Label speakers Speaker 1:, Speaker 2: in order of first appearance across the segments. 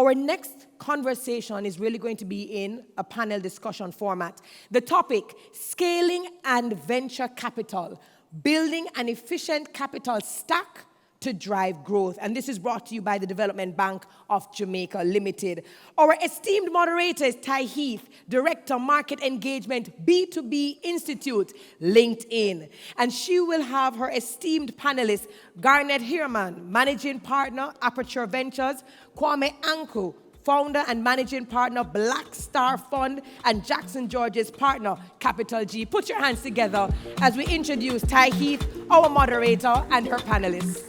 Speaker 1: Our next conversation is really going to be in a panel discussion format. The topic, scaling and venture capital, building an efficient capital stack to drive growth. And this is brought to you by the Development Bank of Jamaica Limited. Our esteemed moderator is Ty Heath, Director, Market Engagement, B2B Institute, LinkedIn. And she will have her esteemed panelists, Garnet Heraman, Managing Partner, Aperture Ventures, Kwame Anku, Founder and Managing Partner, Black Star Fund, and Jackson George's partner, Capital G. Put your hands together as we introduce Ty Heath, our moderator, and her panelists.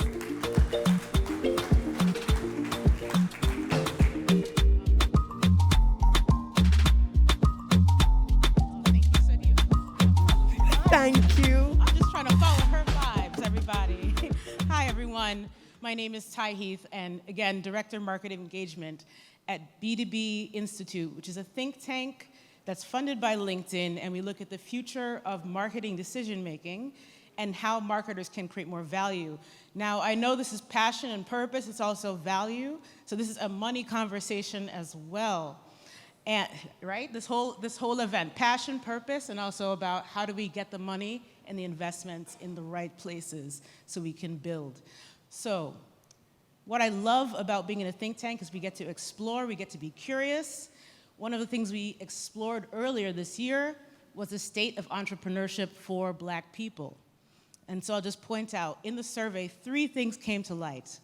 Speaker 1: Thank you.
Speaker 2: I'm just trying to follow her vibes, everybody. Hi, everyone. My name is Ty Heath, and again, Director Market Engagement at B2B Institute, which is a think tank that's funded by LinkedIn, and we look at the future of marketing decision-making and how marketers can create more value. Now, I know this is passion and purpose, it's also value, so this is a money conversation as well. And, right, this whole event, passion, purpose, and also about how do we get the money and the investments in the right places so we can build. So, what I love about being in a think tank is we get to explore, we get to be curious. One of the things we explored earlier this year was the state of entrepreneurship for Black people. And so I'll just point out, in the survey, 3 things came to light.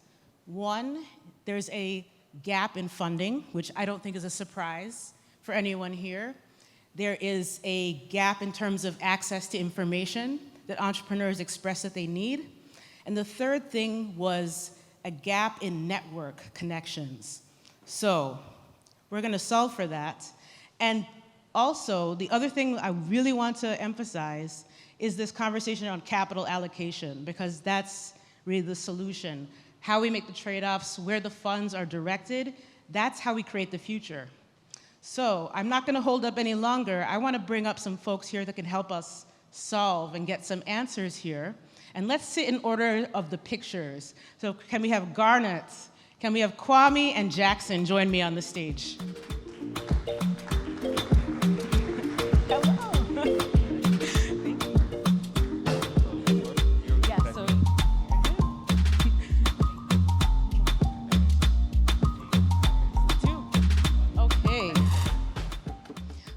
Speaker 2: 1, there's a gap in funding, which I don't think is a surprise for anyone here. There is a gap in terms of access to information that entrepreneurs express that they need. And the 3rd thing was a gap in network connections. So we're gonna solve for that. And also, the other thing I really want to emphasize is this conversation on capital allocation, because that's really the solution. How we make the trade-offs, where the funds are directed, that's how we create the future. So I'm not gonna hold up any longer. I wanna bring up some folks here that can help us solve and get some answers here. And let's sit in order of the pictures. So can we have Garnet, can we have Kwame and Jackson join me on the stage?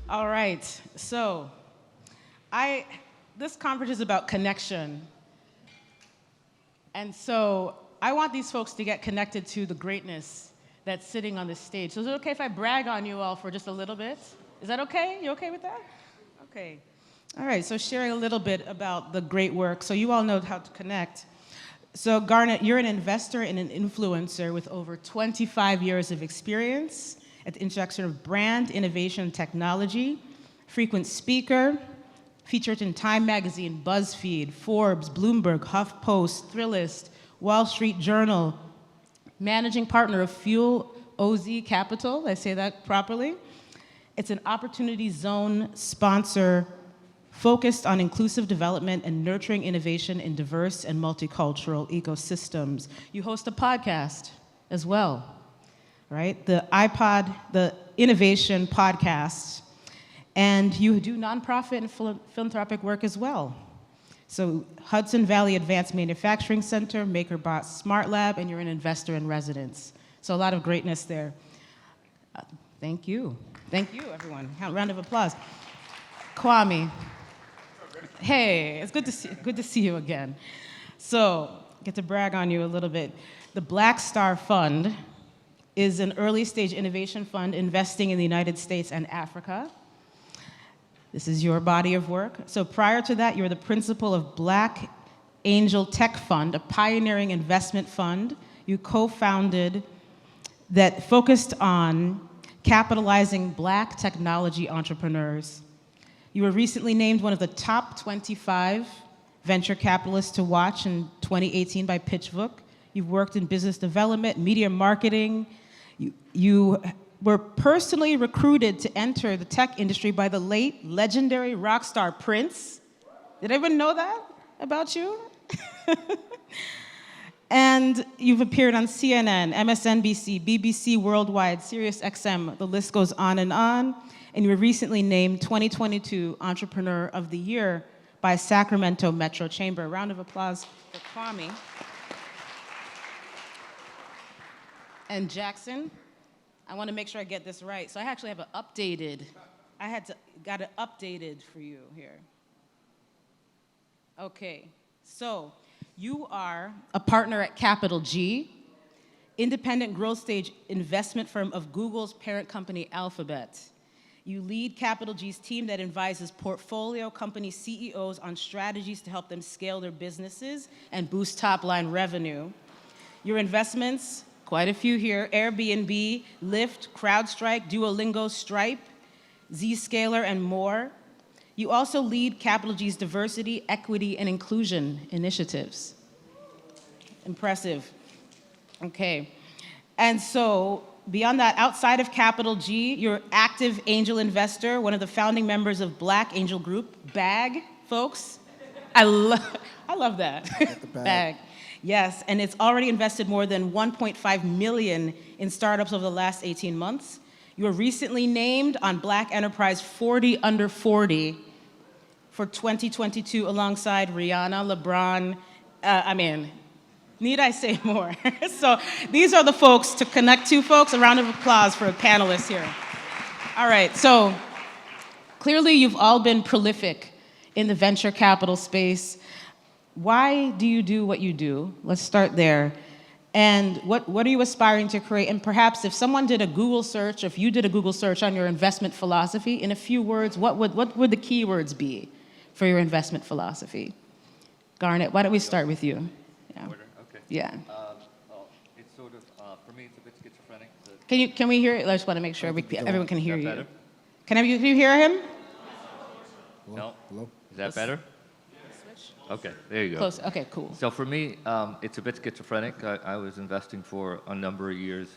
Speaker 2: All right, so this conference is about connection. And so I want these folks to get connected to the greatness that's sitting on this stage. So is it okay if I brag on you all for just a little bit? Is that okay? You okay with that? Okay. All right, so sharing a little bit about the great work. So you all know how to connect. So Garnet, you're an investor and an influencer with over 25 years of experience at the intersection of brand, innovation, and technology, frequent speaker, featured in Time Magazine, BuzzFeed, Forbes, Bloomberg, HuffPost, Thrillist, Wall Street Journal, managing partner of Fuel OZ Capital, did I say that properly? It's an Opportunity Zone sponsor focused on inclusive development and nurturing innovation in diverse and multicultural ecosystems. You host a podcast as well, right? The Innovation Podcast. And you do nonprofit and philanthropic work as well. So Hudson Valley Advanced Manufacturing Center, MakerBot Smart Lab, and you're an investor in residence. So a lot of greatness there. Thank you. Thank you, everyone. Round of applause. Kwame. Hey, it's good to see you again. So, get to brag on you a little bit. The Black Star Fund is an early stage innovation fund investing in the United States and Africa. This is your body of work. So prior to that, you were the principal of Black Angel Tech Fund, a pioneering investment fund you co-founded that focused on capitalizing Black technology entrepreneurs. You were recently named one of the top 25 venture capitalists to watch in 2018 by PitchBook. You've worked in business development, media marketing. You were personally recruited to enter the tech industry by the late legendary rock star Prince. Did everyone know that about you? And you've appeared on CNN, MSNBC, BBC Worldwide, SiriusXM, the list goes on. And you were recently named 2022 Entrepreneur of the Year by Sacramento Metro Chamber. A round of applause for Kwame. And Jackson, I want to make sure I get this right. So I actually have got it updated for you here. Okay, so you are a partner at Capital G, independent growth stage investment firm of Google's parent company, Alphabet. You lead Capital G's team that advises portfolio company CEOs on strategies to help them scale their businesses and boost top-line revenue. Your investments, quite a few here: Airbnb, Lyft, CrowdStrike, Duolingo, Stripe, Zscaler, and more. You also lead Capital G's diversity, equity, and inclusion initiatives. Impressive. Okay. And so, beyond that, outside of Capital G, you're active angel investor, one of the founding members of Black Angel Group, BAG, folks. I love that. BAG. Yes, and it's already invested more than $1.5 million in startups over the last 18 months. You were recently named on Black Enterprise 40 Under 40 for 2022 alongside Rihanna, LeBron, need I say more? So these are the folks to connect to, folks. A round of applause for a panelist here. All right, so clearly you've all been prolific in the venture capital space. Why do you do what you do? Let's start there. And what are you aspiring to create? And perhaps if someone did a Google search, if you did a Google search on your investment philosophy, in a few words, what would the keywords be for your investment philosophy? Garnet, why don't we start with you? Yeah.
Speaker 3: Order? Okay.
Speaker 2: Yeah.
Speaker 3: It's sort of, for me, it's a bit schizophrenic.
Speaker 2: Can we hear it? I just want to make sure everyone can hear
Speaker 3: Is that
Speaker 2: you.
Speaker 3: better?
Speaker 2: Can you hear him?
Speaker 3: No?
Speaker 4: Hello?
Speaker 3: Is that better? Okay, there you go.
Speaker 2: Close. Okay, cool.
Speaker 3: So for me, it's a bit schizophrenic. I was investing for a number of years,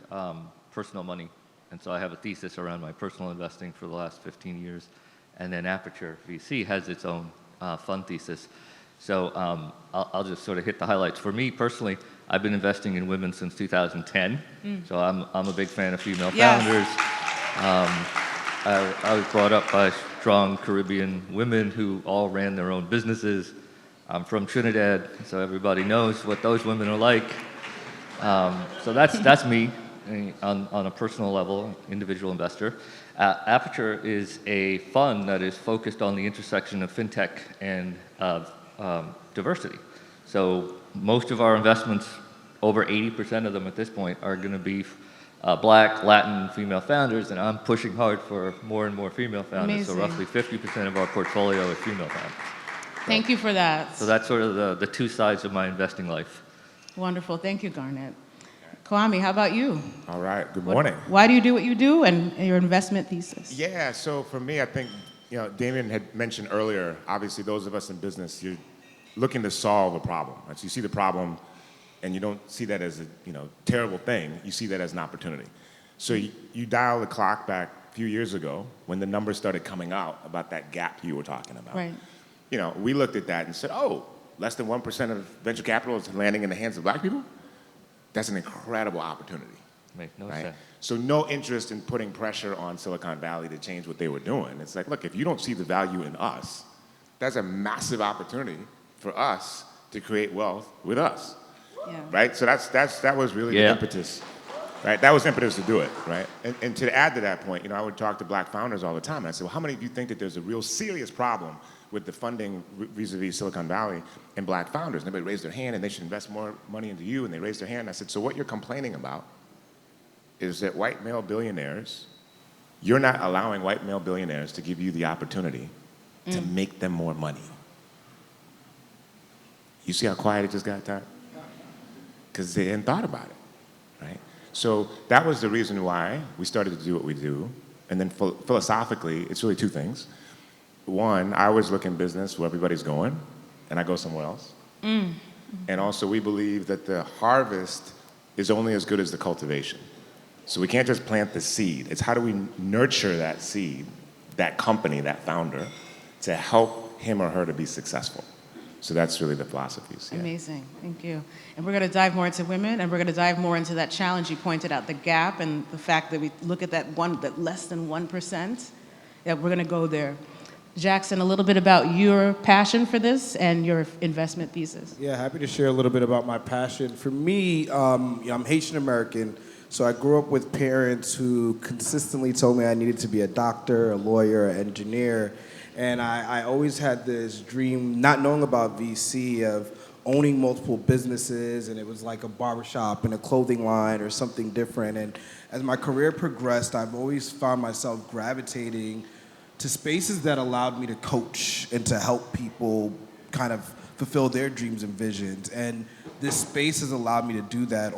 Speaker 3: personal money. And so I have a thesis around my personal investing for the last 15 years. And then Aperture VC has its own fund thesis. So I'll just sort of hit the highlights. For me personally, I've been investing in women since 2010. So I'm a big fan of female founders. I was brought up by strong Caribbean women who all ran their own businesses. I'm from Trinidad, so everybody knows what those women are like. So that's me on a personal level, individual investor. Aperture is a fund that is focused on the intersection of fintech and diversity. So most of our investments, over 80% of them at this point, are going to be Black, Latin, female founders, and I'm pushing hard for more and more female founders.
Speaker 2: Amazing.
Speaker 3: So roughly 50% of our portfolio is female founders.
Speaker 2: Thank you for that.
Speaker 3: So that's sort of the two sides of my investing life.
Speaker 2: Wonderful. Thank you, Garnet. Kwame, how about you?
Speaker 4: All right, good morning.
Speaker 2: Why do you do what you do and your investment thesis?
Speaker 4: Yeah, so for me, I think, Damien had mentioned earlier, obviously those of us in business, you're looking to solve a problem. Right? So you see the problem and you don't see that as a terrible thing, you see that as an opportunity. So you dial the clock back a few years ago when the numbers started coming out about that gap you were talking about.
Speaker 2: Right.
Speaker 4: We looked at that and said, oh, less than 1% of venture capital is landing in the hands of Black people? That's an incredible opportunity.
Speaker 3: Makes no
Speaker 4: right?
Speaker 3: sense.
Speaker 4: So no interest in putting pressure on Silicon Valley to change what they were doing. It's like, look, if you don't see the value in us, that's a massive opportunity for us to create wealth with us,
Speaker 2: Yeah.
Speaker 4: right? So that was really the impetus, right? That was the impetus to do it, right? And to add to that point, I would talk to Black founders all the time. And I said, well, how many of you think that there's a real serious problem with the funding vis-a-vis Silicon Valley and Black founders? And everybody raised their hand and they should invest more money into you, and they raised their hand. And I said, so what you're complaining about is that white male billionaires, you're not allowing white male billionaires to give you the opportunity to make them more money. You see how quiet it just got, Todd? Because they hadn't thought about it, right? So that was the reason why we started to do what we do. And then philosophically, it's really two things. One, I always look in business where everybody's going, and I go somewhere else. And also, we believe that the harvest is only as good as the cultivation. So we can't just plant the seed. It's how do we nurture that seed, that company, that founder, to help him or her to be successful. So that's really the philosophies. Yeah.
Speaker 2: Amazing, thank you. And we're going to dive more into women, and we're going to dive more into that challenge you pointed out, the gap, and the fact that we look at that less than 1%. Yeah, we're going to go there. Jackson, a little bit about your passion for this and your investment thesis.
Speaker 5: Yeah, happy to share a little bit about my passion. For me, I'm Haitian American, so I grew up with parents who consistently told me I needed to be a doctor, a lawyer, an engineer. And I always had this dream, not knowing about VC, of owning multiple businesses, and it was like a barbershop and a clothing line or something different. And as my career progressed, I've always found myself gravitating to spaces that allowed me to coach and to help people kind of fulfill their dreams and visions. And this space has allowed me to do that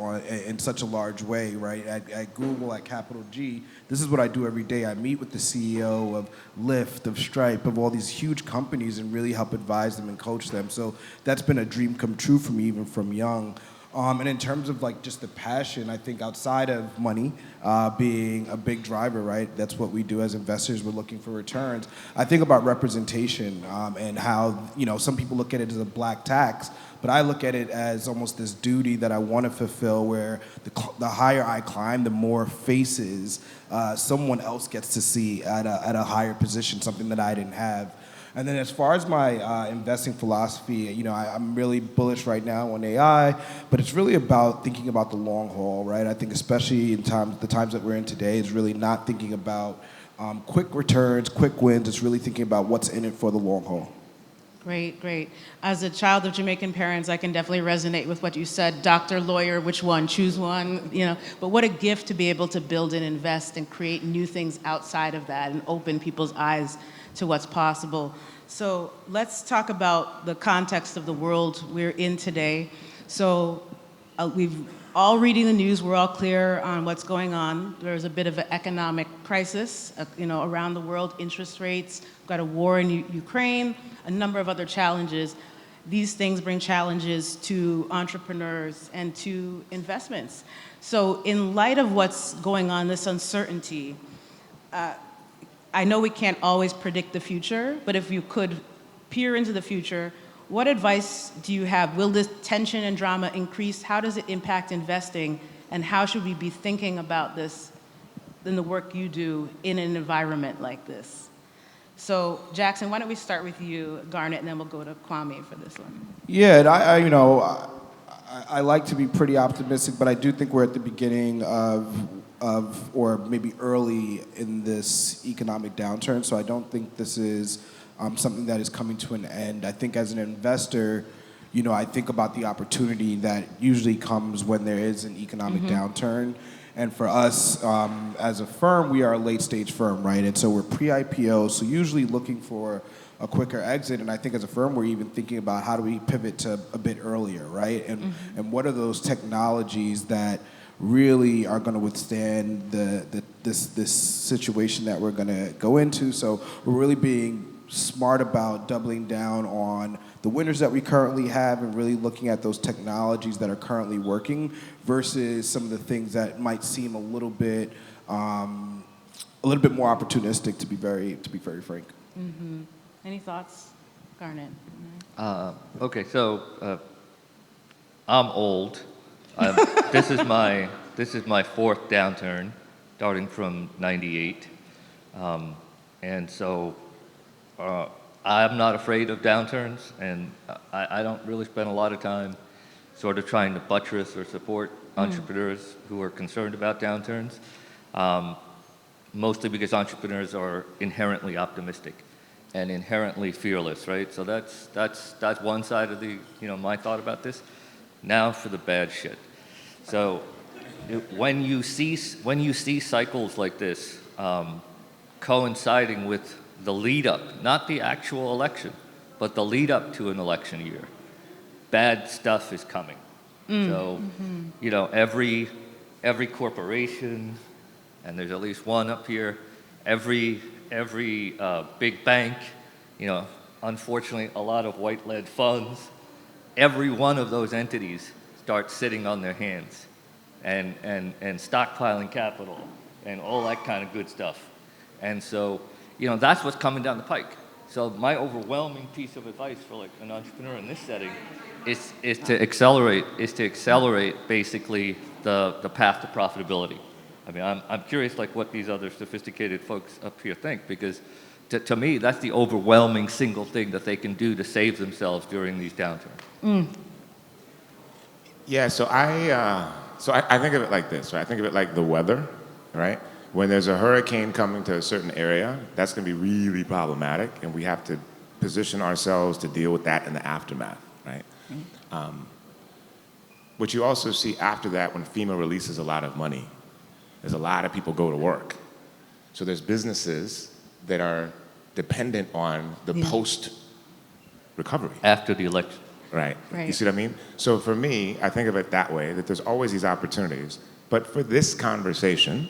Speaker 5: in such a large way, right? At Google, at Capital G, this is what I do every day. I meet with the CEO of Lyft, of Stripe, of all these huge companies and really help advise them and coach them. So that's been a dream come true for me, even from young. And in terms of like just the passion, I think outside of money being a big driver, right? That's what we do as investors. We're looking for returns. I think about representation and how, some people look at it as a black tax, but I look at it as almost this duty that I want to fulfill, where the higher I climb, the more faces someone else gets to see at a higher position, something that I didn't have. And then as far as my investing philosophy, I'm really bullish right now on AI, but it's really about thinking about the long haul, right? I think especially in the times that we're in today is really not thinking about quick returns, quick wins. It's really thinking about what's in it for the long haul.
Speaker 2: Great, great. As a child of Jamaican parents, I can definitely resonate with what you said. Doctor, lawyer, which one? Choose one, But what a gift to be able to build and invest and create new things outside of that and open people's eyes to what's possible. So let's talk about the context of the world we're in today. So we've all reading the news, we're all clear on what's going on. There's a bit of an economic crisis, around the world, interest rates, we've got a war in Ukraine, a number of other challenges. These things bring challenges to entrepreneurs and to investments. So in light of what's going on, this uncertainty, I know we can't always predict the future, but if you could peer into the future, what advice do you have? Will this tension and drama increase? How does it impact investing? And how should we be thinking about this in the work you do in an environment like this? So Jackson, why don't we start with you, Garnet, and then we'll go to Kwame for this one.
Speaker 5: Yeah, and I like to be pretty optimistic, but I do think we're at the beginning of or maybe early in this economic downturn. So I don't think this is something that is coming to an end. I think as an investor, I think about the opportunity that usually comes when there is an economic downturn. And for us, as a firm, we are a late stage firm, right? And so we're pre-IPO, so usually looking for a quicker exit. And I think as a firm, we're even thinking about how do we pivot to a bit earlier, right? And what are those technologies that really are going to withstand this situation that we're going to go into. So we're really being smart about doubling down on the winners that we currently have and really looking at those technologies that are currently working versus some of the things that might seem a little bit more opportunistic, to be very frank.
Speaker 2: Mm-hmm. Any thoughts, Garnet?
Speaker 3: Okay, so I'm old. This is my fourth downturn, starting from '98, and so I'm not afraid of downturns, and I don't really spend a lot of time sort of trying to buttress or support entrepreneurs who are concerned about downturns, mostly because entrepreneurs are inherently optimistic and inherently fearless, right? So that's one side of the my thought about this. Now for the bad shit. So when you see cycles like this coinciding with the lead up, not the actual election, but the lead up to an election year, bad stuff is coming. So every corporation, and there's at least one up here, every big bank, unfortunately a lot of white-led funds, every one of those entities starts sitting on their hands and stockpiling capital and all that kind of good stuff. And so, that's what's coming down the pike. So my overwhelming piece of advice for like an entrepreneur in this setting is to accelerate basically the path to profitability. I mean, I'm curious like what these other sophisticated folks up here think, because to me, that's the overwhelming single thing that they can do to save themselves during these downturns.
Speaker 4: Yeah, so I think of it like this, right? I think of it like the weather, right? When there's a hurricane coming to a certain area, that's going to be really problematic, and we have to position ourselves to deal with that in the aftermath, right? What you also see after that, when FEMA releases a lot of money, there's a lot of people go to work. So there's businesses that are dependent on the post-recovery.
Speaker 3: After the election.
Speaker 4: Right.
Speaker 2: Right.
Speaker 4: You see what I mean? So for me, I think of it that way, that there's always these opportunities. But for this conversation,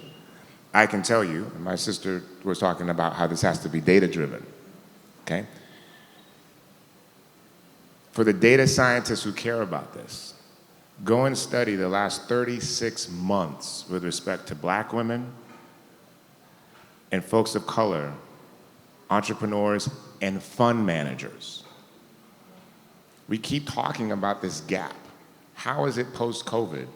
Speaker 4: I can tell you, and my sister was talking about how this has to be data-driven, okay? For the data scientists who care about this, go and study the last 36 months with respect to black women and folks of color, entrepreneurs, and fund managers. We keep talking about this gap. How is it post-COVID,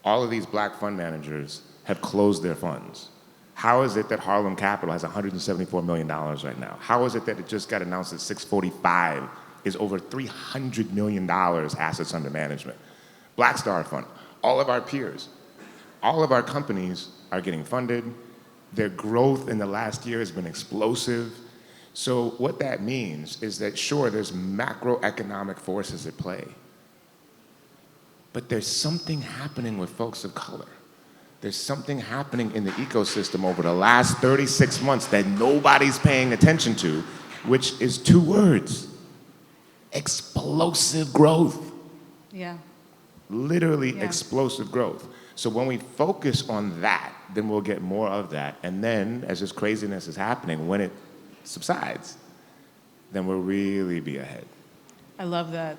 Speaker 4: all of these black fund managers have closed their funds? How is it that Harlem Capital has $174 million right now? How is it that it just got announced that 645 is over $300 million assets under management? Black Star Fund, all of our peers, all of our companies are getting funded. Their growth in the last year has been explosive. So what that means is that, sure, there's macroeconomic forces at play, but there's something happening with folks of color. There's something happening in the ecosystem over the last 36 months that nobody's paying attention to, which is 2 words: explosive growth.
Speaker 2: Yeah.
Speaker 4: Literally
Speaker 2: Yeah.
Speaker 4: explosive growth. So when we focus on that, then we'll get more of that. And then, as this craziness is happening, when it subsides, then we'll really be ahead.
Speaker 2: I love that.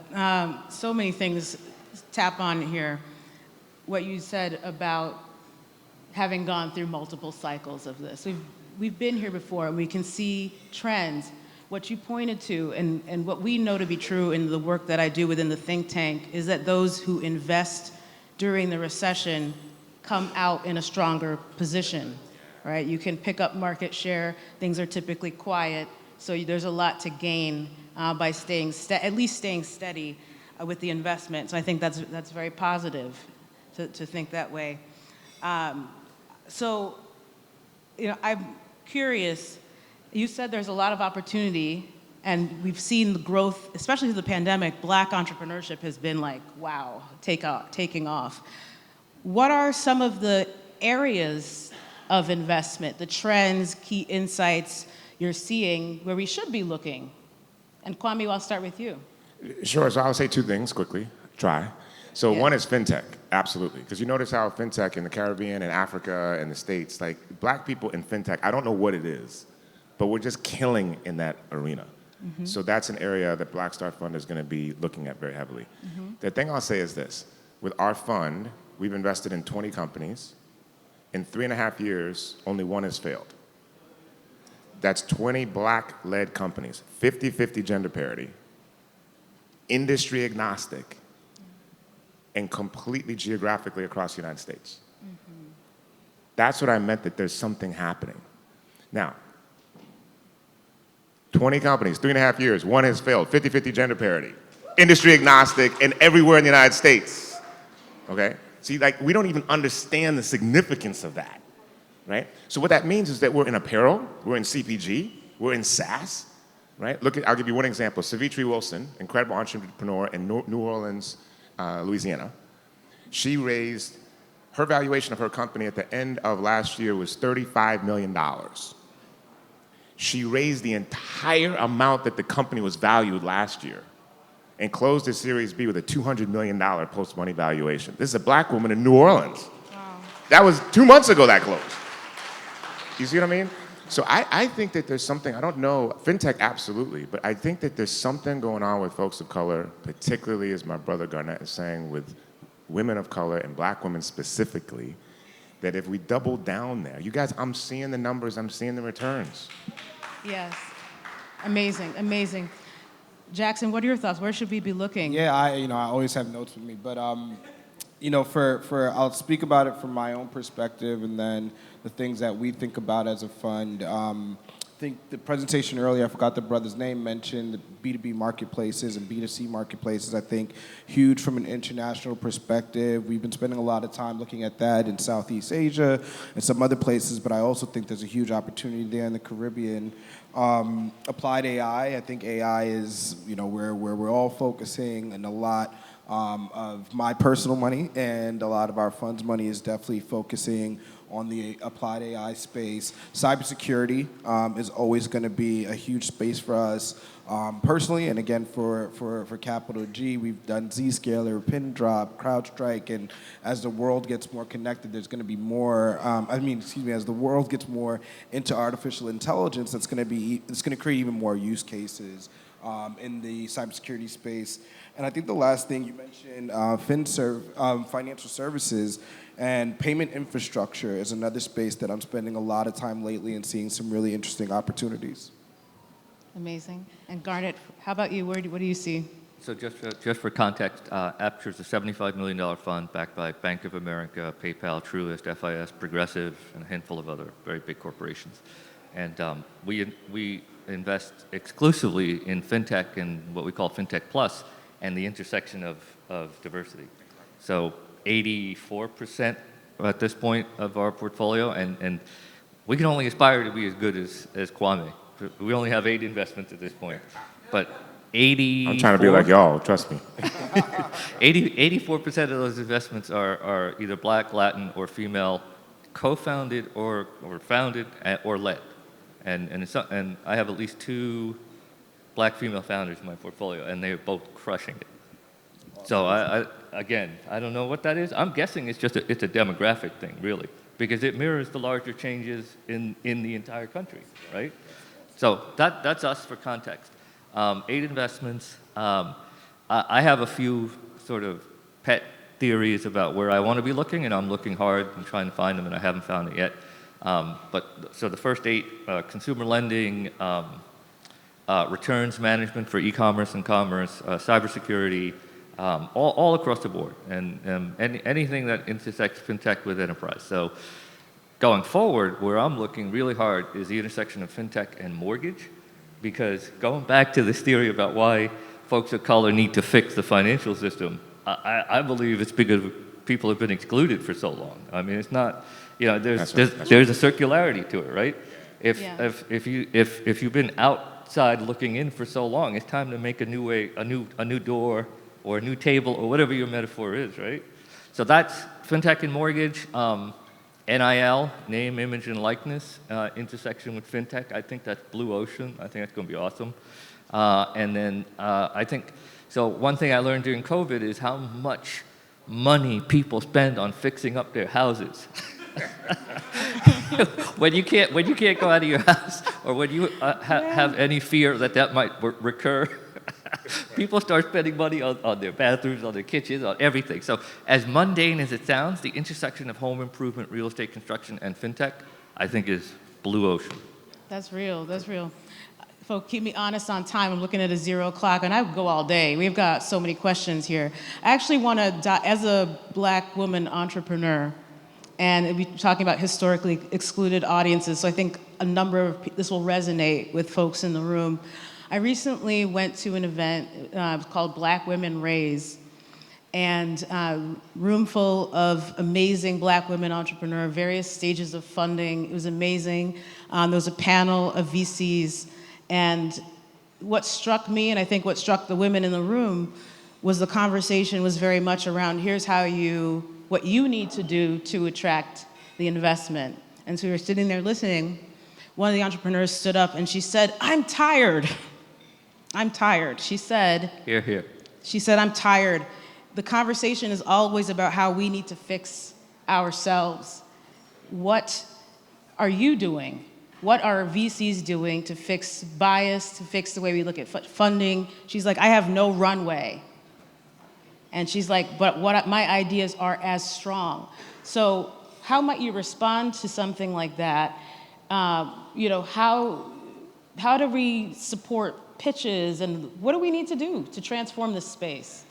Speaker 2: So many things tap on here. What you said about having gone through multiple cycles of this. We've been here before, and we can see trends. What you pointed to, and what we know to be true in the work that I do within the think tank, is that those who invest during the recession come out in a stronger position, right? You can pick up market share. Things are typically quiet, so there's a lot to gain by at least staying steady with the investment. So I think that's very positive to think that way. So, I'm curious. You said there's a lot of opportunity, and we've seen the growth, especially through the pandemic. Black entrepreneurship has been like, wow, taking off. What are some of the areas of investment, the trends, key insights you're seeing where we should be looking? And Kwame, I'll start with you.
Speaker 4: Sure, so I'll say 2 things quickly, So
Speaker 2: Yeah.
Speaker 4: one is fintech, absolutely. Because you notice how fintech in the Caribbean and Africa and the States, like black people in fintech, I don't know what it is, but we're just killing in that arena. Mm-hmm. So that's an area that Black Star Fund is going to be looking at very heavily. Mm-hmm. The thing I'll say is this: with our fund, we've invested in 20 companies. In 3.5 years, only 1 has failed. That's 20 black-led companies, 50-50 gender parity, industry agnostic, and completely geographically across the United States. Mm-hmm. That's what I meant, that there's something happening. Now, 20 companies, 3.5 years, 1 has failed, 50-50 gender parity, industry agnostic, and everywhere in the United States, okay? See, like, we don't even understand the significance of that, right? So what that means is that we're in apparel, we're in CPG, we're in SaaS, right? I'll give you one example. Savitri Wilson, incredible entrepreneur in New Orleans, Louisiana. She raised, her valuation of her company at the end of last year was $35 million. She raised the entire amount that the company was valued last year and closed the Series B with a $200 million post-money valuation. This is a black woman in New Orleans. Wow. That was 2 months ago that closed. You see what I mean? So I think that there's something, I don't know, fintech absolutely, but I think that there's something going on with folks of color, particularly, as my brother Garnet is saying, with women of color and black women specifically, that if we double down there, you guys, I'm seeing the numbers, I'm seeing the returns.
Speaker 2: Yes. Amazing, amazing. Jackson, what are your thoughts? Where should we be looking?
Speaker 5: Yeah, I always have notes with me, but I'll speak about it from my own perspective, and then the things that we think about as a fund. I think the presentation earlier, I forgot the brother's name, mentioned the B2B marketplaces and B2C marketplaces. I think huge from an international perspective. We've been spending a lot of time looking at that in Southeast Asia and some other places, but I also think there's a huge opportunity there in the Caribbean. Applied AI, I think AI is, where we're all focusing, and a lot of my personal money and a lot of our fund's money is definitely focusing on the applied AI space. Cybersecurity is always going to be a huge space for us personally, and again for Capital G, we've done Zscaler, Pindrop, CrowdStrike, and as the world gets more connected, there's going to be more. As the world gets more into artificial intelligence, it's going to create even more use cases in the cybersecurity space. And I think the last thing you mentioned, financial services. And payment infrastructure is another space that I'm spending a lot of time lately and seeing some really interesting opportunities.
Speaker 2: Amazing. And Garnet, how about you? What do you see?
Speaker 3: So just for context, Aperture is a $75 million fund backed by Bank of America, PayPal, Truist, FIS, Progressive, and a handful of other very big corporations. And we invest exclusively in fintech and what we call fintech plus, and the intersection of diversity. So 84% at this point of our portfolio, and we can only aspire to be as good as Kwame. We only have 8 investments at this point, but 84...
Speaker 4: I'm trying to be like y'all, trust me.
Speaker 3: 84% of those investments are either Black, Latin, or female, co-founded or founded or led. And I have at least 2 Black female founders in my portfolio, and they're both crushing it. So I don't know what that is. I'm guessing it's a demographic thing, really, because it mirrors the larger changes in the entire country, right? So that's us for context. 8 investments. I have a few sort of pet theories about where I want to be looking, and I'm looking hard and trying to find them, and I haven't found it yet. So the first 8, consumer lending, returns management for e-commerce and commerce, cybersecurity, all across the board, and anything that intersects fintech with enterprise. So going forward, where I'm looking really hard is the intersection of fintech and mortgage, because going back to this theory about why folks of color need to fix the financial system, I believe it's because people have been excluded for so long. I mean, it's not, there's a circularity to it, right? If you've been outside looking in for so long, it's time to make a new door, or a new table, or whatever your metaphor is, right? So that's fintech and mortgage, NIL, name, image, and likeness, intersection with fintech. I think that's blue ocean. I think that's going to be awesome. And then I think, so one thing I learned during COVID is how much money people spend on fixing up their houses. when you can't go out of your house, or when you have any fear that might recur, people start spending money on their bathrooms, on their kitchens, on everything. So as mundane as it sounds, the intersection of home improvement, real estate construction, and fintech, I think is blue ocean.
Speaker 2: That's real. Folks, keep me honest on time. I'm looking at a 0 o'clock, and I would go all day. We've got so many questions here. I actually want to, as a Black woman entrepreneur, and we're talking about historically excluded audiences, so I think this will resonate with folks in the room. I recently went to an event called Black Women Raise, and room full of amazing Black women entrepreneurs, various stages of funding. It was amazing. There was a panel of VCs, and what struck me, and I think what struck the women in the room, was the conversation was very much around, here's what you need to do to attract the investment. And so we were sitting there listening. One of the entrepreneurs stood up and she said, I'm tired. She said,
Speaker 3: Here.
Speaker 2: She said, I'm tired. The conversation is always about how we need to fix ourselves. What are you doing? What are VCs doing to fix bias, to fix the way we look at funding? She's like, I have no runway. And she's like, but my ideas are as strong. So how might you respond to something like that? How how do we support pitches, and what do we need to do to transform this space?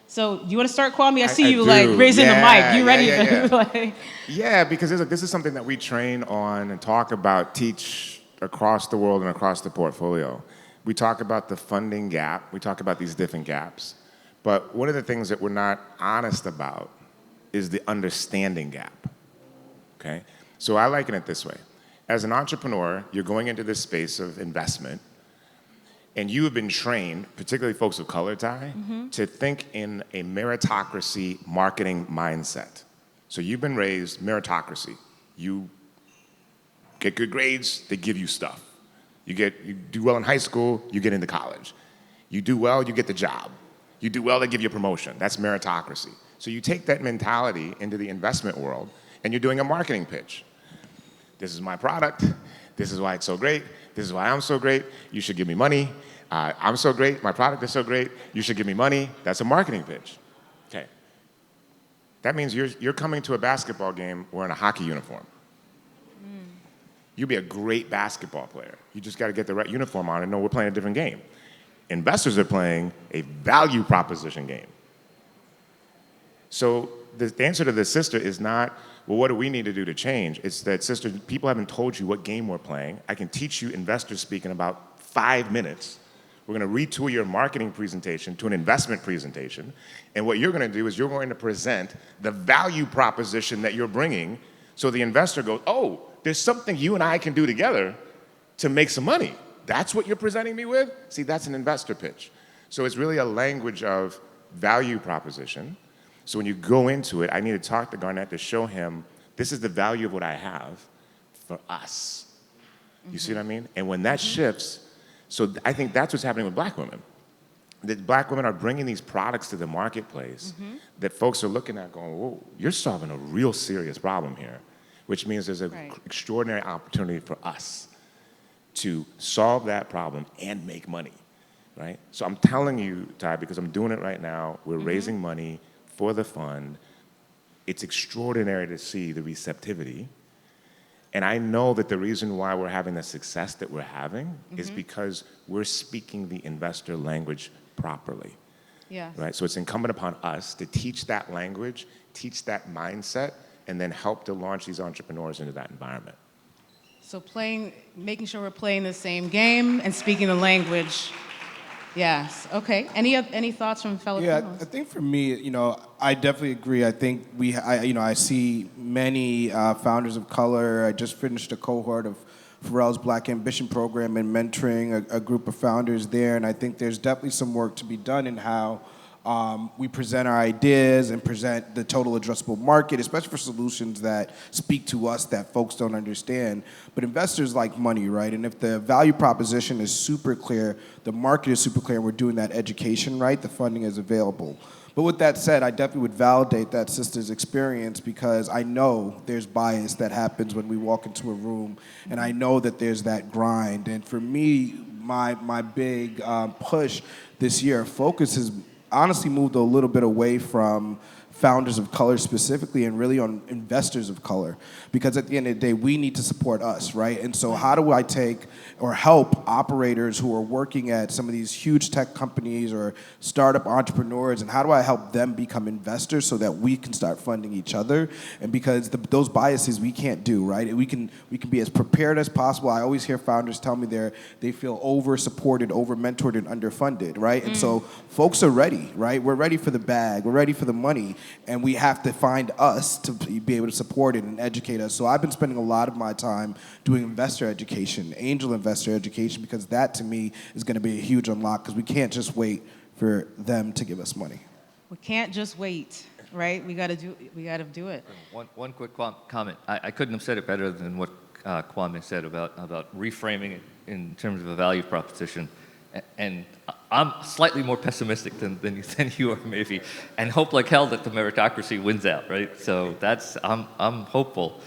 Speaker 2: So you want to start, Kwame? I see you
Speaker 4: do.
Speaker 2: like raising the mic. You ready?
Speaker 4: Yeah. Yeah, because this is something that we train on and talk about, teach across the world and across the portfolio. We talk about the funding gap. We talk about these different gaps. But one of the things that we're not honest about is the understanding gap, okay? So I liken it this way. As an entrepreneur, you're going into this space of investment, and you have been trained, particularly folks of color, Ty, to think in a meritocracy marketing mindset. So you've been raised meritocracy. You get good grades, they give you stuff. You do well in high school, you get into college. You do well, you get the job. You do well, they give you a promotion. That's meritocracy. So you take that mentality into the investment world, and you're doing a marketing pitch. This is my product. This is why it's so great. This is why I'm so great. You should give me money. I'm so great. My product is so great. You should give me money. That's a marketing pitch. Okay. That means you're coming to a basketball game wearing a hockey uniform. You'll be a great basketball player. You just got to get the right uniform on and know we're playing a different game. Investors are playing a value proposition game. So the answer to this, sister, is not, well, what do we need to do to change? It's that, sister, people haven't told you what game we're playing. I can teach you investor speak in about 5 minutes. We're going to retool your marketing presentation to an investment presentation. And what you're going to do is you're going to present the value proposition that you're bringing, so the investor goes, oh, there's something you and I can do together to make some money. That's what you're presenting me with? See, that's an investor pitch. So it's really a language of value proposition. So when you go into it, I need to talk to Garnet to show him this is the value of what I have for us. You see what I mean? And when that shifts, so I think that's what's happening with black women. That black women are bringing these products to the marketplace that folks are looking at going, whoa, you're solving a real serious problem here, which means there's an extraordinary opportunity for us to solve that problem and make money, right? So I'm telling you, Ty, because I'm doing it right now, we're raising money for the fund. It's extraordinary to see the receptivity. And I know that the reason why we're having the success that we're having is because we're speaking the investor language properly.
Speaker 2: Yes.
Speaker 4: Right? So it's incumbent upon us to teach that language, teach that mindset, and then help to launch these entrepreneurs into that environment.
Speaker 2: So making sure we're playing the same game and speaking the language. Yes. Okay. Any thoughts from fellow panelists?
Speaker 5: I think for me, I definitely agree. I think I see many founders of color. I just finished a cohort of Pharrell's Black Ambition program and mentoring a group of founders there, and I think there's definitely some work to be done in how we present our ideas and present the total addressable market, especially for solutions that speak to us that folks don't understand. But investors like money, right? And if the value proposition is super clear, the market is super clear, and we're doing that education right, the funding is available. But with that said, I definitely would validate that sister's experience, because I know there's bias that happens when we walk into a room, and I know that there's that grind. And for me, my big push this year, focus has honestly moved a little bit away from founders of color specifically and really on investors of color, because at the end of the day, we need to support us, right? And so how do I take or help operators who are working at some of these huge tech companies or startup entrepreneurs, and how do I help them become investors so that we can start funding each other? And because those biases we can't do, right? We can be as prepared as possible. I always hear founders tell me they feel over-supported, over-mentored, and underfunded, right? And so folks are ready, right? We're ready for the bag, we're ready for the money, and we have to find us to be able to support it and educate us. So I've been spending a lot of my time doing investor education, angel investor education, because that to me is going to be a huge unlock, because we can't just wait for them to give us money.
Speaker 2: We can't just wait, right? We got to do it.
Speaker 3: One quick comment. I couldn't have said it better than what Kwame said about reframing it in terms of a value proposition. And I'm slightly more pessimistic than you are, maybe, and hope like hell that the meritocracy wins out, right? So I'm hopeful.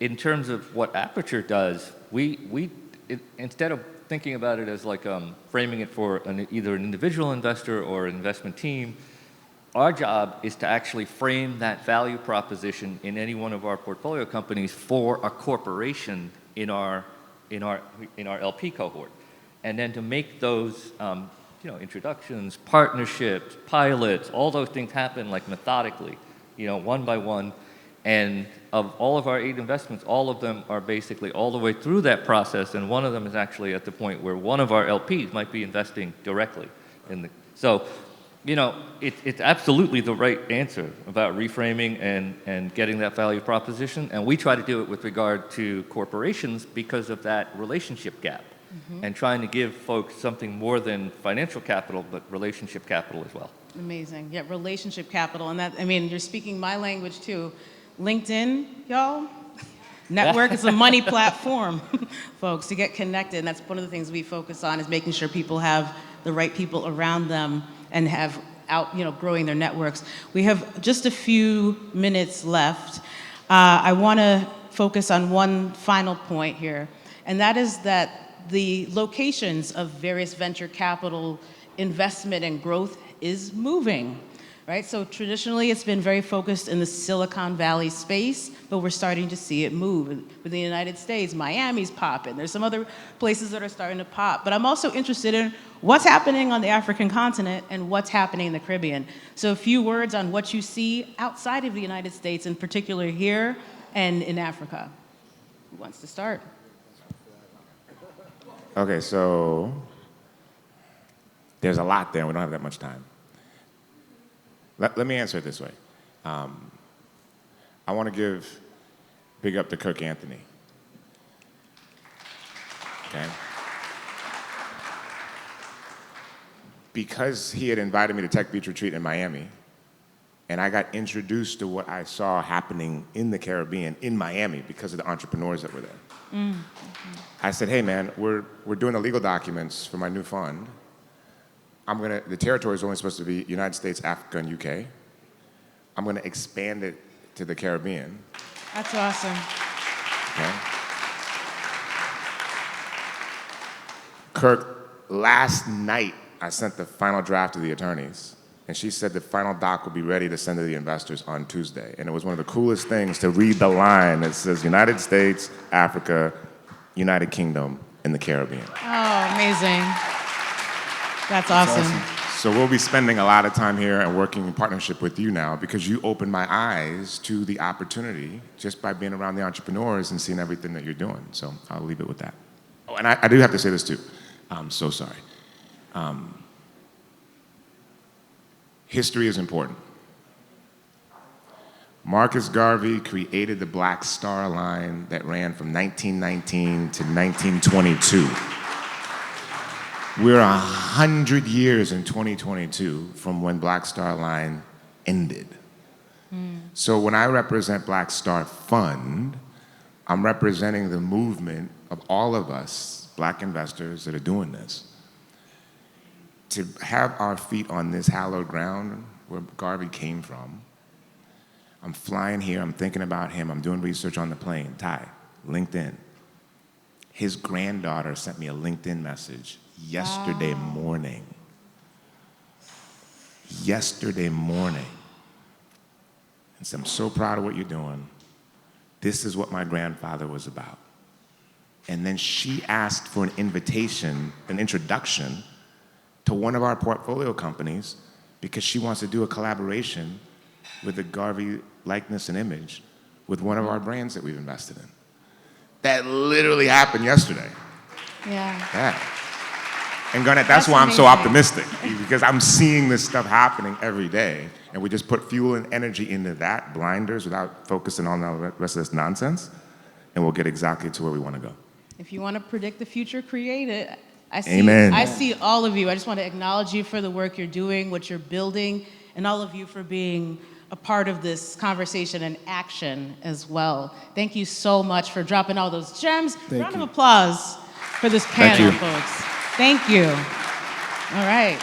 Speaker 3: In terms of what Aperture does, we instead of thinking about it as like framing it for either an individual investor or an investment team, our job is to actually frame that value proposition in any one of our portfolio companies for a corporation in our in our LP cohort. And then to make those introductions, partnerships, pilots, all those things happen like methodically, one by one. And of all of our 8 investments, all of them are basically all the way through that process, and one of them is actually at the point where one of our LPs might be investing directly in the. So, it's absolutely the right answer about reframing and getting that value proposition, and we try to do it with regard to corporations because of that relationship gap. And trying to give folks something more than financial capital, but relationship capital as well.
Speaker 2: Amazing. Yeah, relationship capital. And that, you're speaking my language too. LinkedIn, y'all. Network is a money platform, folks, to get connected. And that's one of the things we focus on, is making sure people have the right people around them and have growing their networks. We have just a few minutes left. I want to focus on one final point here, and that is that the locations of various venture capital investment and growth is moving, right? So traditionally, it's been very focused in the Silicon Valley space, but we're starting to see it move. In the United States, Miami's popping. There's some other places that are starting to pop. But I'm also interested in what's happening on the African continent and what's happening in the Caribbean. So a few words on what you see outside of the United States, in particular here and in Africa. Who wants to start?
Speaker 4: Okay, so there's a lot there, and we don't have that much time. Let me answer it this way. I want to give big up to Kirk Anthony. Okay? Because he had invited me to TechBeach retreat in Miami, and I got introduced to what I saw happening in the Caribbean, in Miami, because of the entrepreneurs that were there. I said, hey man, we're doing the legal documents for my new fund. The territory is only supposed to be United States, Africa, and UK. I'm gonna expand it to the Caribbean.
Speaker 2: That's awesome.
Speaker 4: Okay. Kirk, last night I sent the final draft to the attorneys, and she said the final doc will be ready to send to the investors on Tuesday. And it was one of the coolest things to read the line that says United States, Africa, United Kingdom, and the Caribbean.
Speaker 2: Oh, amazing. That's awesome.
Speaker 4: So we'll be spending a lot of time here and working in partnership with you now, because you opened my eyes to the opportunity just by being around the entrepreneurs and seeing everything that you're doing. So I'll leave it with that. Oh, and I do have to say this too. I'm so sorry. History is important. Marcus Garvey created the Black Star Line that ran from 1919 to 1922. We're 100 years in 2022 from when Black Star Line ended. So when I represent Black Star Fund, I'm representing the movement of all of us, black investors that are doing this. To have our feet on this hallowed ground where Garvey came from, I'm flying here, I'm thinking about him, I'm doing research on the plane, Ty, LinkedIn. His granddaughter sent me a LinkedIn message yesterday morning. Yesterday morning. And said, I'm so proud of what you're doing. This is what my grandfather was about. And then she asked for an invitation, an introduction to one of our portfolio companies, because she wants to do a collaboration with the Garvey likeness and image with one of our brands that we've invested in. That literally happened yesterday.
Speaker 2: Yeah.
Speaker 4: And Garnet, that's why I'm
Speaker 2: amazing.
Speaker 4: so optimistic, because I'm seeing this stuff happening every day, and we just put fuel and energy into that, blinders, without focusing on the rest of this nonsense, and we'll get exactly to where we want to go.
Speaker 2: If you want to predict the future, create it.
Speaker 4: Amen.
Speaker 2: I see all of you. I just want to acknowledge you for the work you're doing, what you're building, and all of you for being a part of this conversation and action as well. Thank you so much for dropping all those gems. Round of applause for this panel, folks. Thank you. All right.